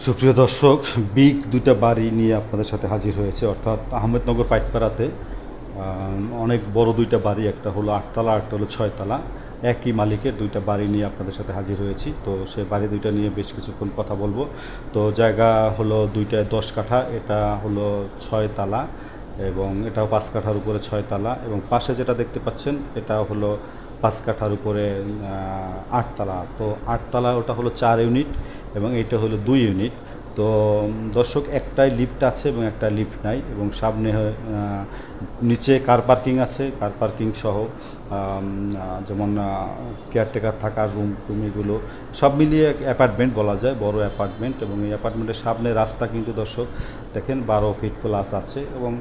সুপ্রিয় দর্শক, বিগ দুইটা বাড়ি নিয়ে আপনাদের সাথে হাজির হয়েছে, অর্থাৎ আহমেদনগর পাইকপাড়াতে অনেক বড় দুইটা বাড়ি, একটা হলো 8 তলা, একটা হলো 6 তলা। একই মালিকের দুইটা বাড়ি নিয়ে আপনাদের সাথে হাজির হয়েছি। তো সে বাড়ি দুইটা নিয়ে বেশ কিছুক্ষণ কথা বলবো। তো জায়গা হলো দুইটায় 10 কাঠা, এটা হলো 6 তলা এবং এটাও 5 কাঠার উপরে 6 তলা, এবং পাশে যেটা দেখতে পাচ্ছেন এটা হলো 5 কাঠার উপরে 8 তলা। তো 8 তলা ওটা হলো 4 ইউনিট এবং এইটা হলো 2 ইউনিট। তো দর্শক, একটাই লিফট আছে এবং একটা লিফট নাই, এবং সামনে নিচে কার পার্কিং আছে, কার পার্কিং সহ যেমন কেয়ারটেকার থাকার রুম এগুলো সব মিলিয়ে অ্যাপার্টমেন্ট বলা যায়, বড় অ্যাপার্টমেন্ট। এবং এই অ্যাপার্টমেন্টের সামনে রাস্তা কিন্তু দর্শক দেখেন 12 ফিট প্লাস আছে, এবং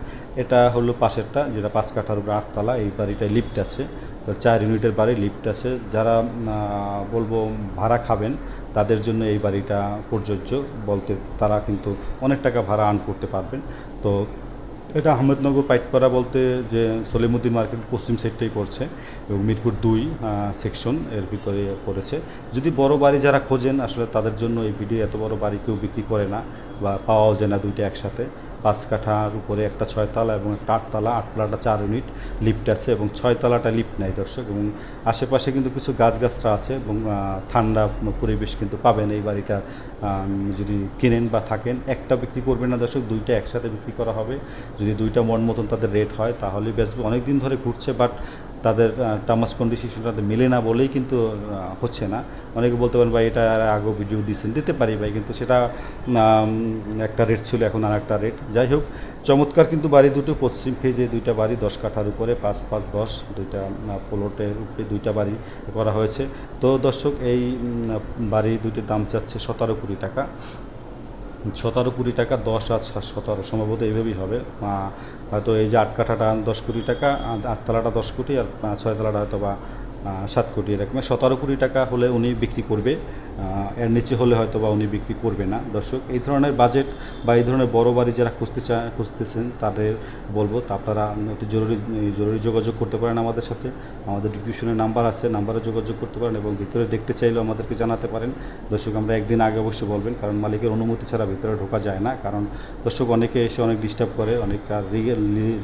এটা হলো পাশেরটা যেটা 5 কাঠার উপরে 8 তলা, এই বাড়িটায় লিফট আছে। তো 4 ইউনিটের বাড়ি, লিফট আছে। যারা বলবো ভাড়া খাবেন তাদের জন্য এই বাড়িটা প্রযোজ্য, বলতে তারা কিন্তু অনেক টাকা ভাড়া আর্ন করতে পারবেন। তো এটা আহমেদনগর পাইকপাড়া বলতে যে সলিমুদ্দিন মার্কেট পশ্চিম সাইডটাই পড়ছে, এবং মিরপুর 2 সেকশন এর ভিতরে পড়েছে। যদি বড় বাড়ি যারা খোঁজেন, আসলে তাদের জন্য এই ভিডিও, এত বড় বাড়ি কেউ বিক্রি করে না বা পাওয়াও যায় না দুইটা একসাথে। 5 কাঠার উপরে একটা 6 তলা এবং একটা 8 তলা। 8 তলাটা 4 ইউনিট, লিফট আছে, এবং 6 তলাটা লিফট নাই দর্শক। এবং আশেপাশে কিন্তু কিছু গাছগাছরা আছে, এবং ঠান্ডা পরিবেশ কিন্তু পাবেন এই বাড়িটা যদি কিনেন বা থাকেন। একটা বিক্রি করবেন না দর্শক, দুইটা একসাথে বিক্রি করা হবে। যদি দুইটা মন মতন তাদের রেট হয় তাহলে বেচবে। অনেক দিন ধরে ঘুরছে, বাট তাদের টার্মস কন্ডিশনটাতে মেলে না বলেই কিন্তু হচ্ছে না। অনেকে বলতে পারেন ভাই এটা আগেও ভিডিও দিচ্ছেন, দিতে পারি ভাই, কিন্তু সেটা একটা রেট ছিল, এখন আর একটা রেট। যাই হোক, চমৎকার কিন্তু বাড়ি দুটো, পশ্চিম ফেজে দুইটা বাড়ি, 10 কাঠার উপরে 5 5 10, দুইটা প্লটের উপরে দুইটা বাড়ি করা হয়েছে। তো দর্শক, এই বাড়ি দুটির দাম চাচ্ছে 17 কোটি টাকা। 17 কোটি টাকা, 10 আর 17 সম্ভবত এইভাবেই হবে। হয়তো এই যে 8 কাঠাটা 10 কোটি টাকা, 8 তলাটা 10 কোটি, আর 6 তলাটা হয়তো বা 7 কোটি, এরকম 17 কোটি টাকা হলে উনি বিক্রি করবে। এর নিচে হলে হয়তো বা উনি বিক্রি করবে না। দর্শক, এই ধরনের বাজেট বা এই ধরনের বড় বাড়ি যারা খুঁজতেছেন তাদের বলবো, তা আপনারা অতি জরুরি যোগাযোগ করতে পারেন আমাদের সাথে। আমাদের ডিসক্রিপশনে নাম্বার আছে, নাম্বারে যোগাযোগ করতে পারেন, এবং ভিতরে দেখতে চাইলেও আমাদেরকে জানাতে পারেন। দর্শক, আমরা একদিন আগে অবশ্যই বলবেন, কারণ মালিকের অনুমতি ছাড়া ভিতরে ঢোকা যায় না। কারণ দর্শক, অনেকে এসে অনেক ডিস্টার্ব করে, অনেক। আর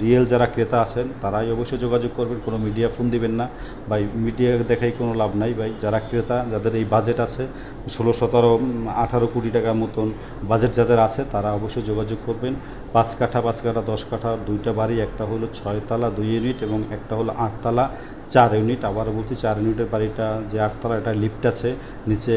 রিয়েল যারা ক্রেতা আছেন তারাই অবশ্যই যোগাযোগ করবেন, কোনো মিডিয়া ফোন দিবেন না ভাই, মিডিয়া দেখাই কোনো লাভ নাই ভাই। যারা ক্রেতা, যাদের এই বাজেট আছে 16 17 18 কোটি টাকার মতন বাজেট যাদের আছে, তারা অবশ্যই যোগাযোগ করবেন। 5 কাঠা 5 কাঠা 10 কাঠা দুইটা বাড়ি, একটা হলো 6 তলা 2 ইউনিট এবং একটা হলো 8 তলা 4 ইউনিট। আবারও বলছি, 4 ইউনিটের বাড়িটা যে 8 তলা, এটা লিফট আছে, নিচে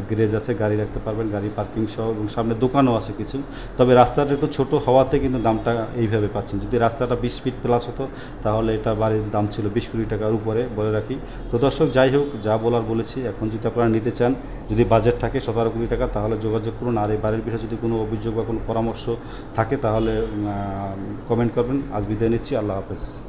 গ্যারেজ আছে, গাড়ি রাখতে পারবেন, গাড়ি পার্কিং সহ, এবং সামনে দোকানও আছে কিছু। তবে রাস্তাটা একটু ছোটো হওয়াতে কিন্তু দামটা এইভাবে পাচ্ছেন। যদি রাস্তাটা 20 ফিট প্লাস হতো তাহলে এটা বাড়ির দাম ছিল 20 কোটি টাকার উপরে, বলে রাখি। তো দর্শক, যাই হোক, যা বলার বলেছি। এখন যদি আপনারা নিতে চান, যদি বাজেট থাকে 17 কোটি টাকা, তাহলে যোগাযোগ করুন। আর এই বাড়ির বিষয়ে যদি কোনো অভিযোগ বা কোনো পরামর্শ থাকে তাহলে কমেন্ট করবেন। আজ বিদায় নিচ্ছি, আল্লাহ হাফেজ।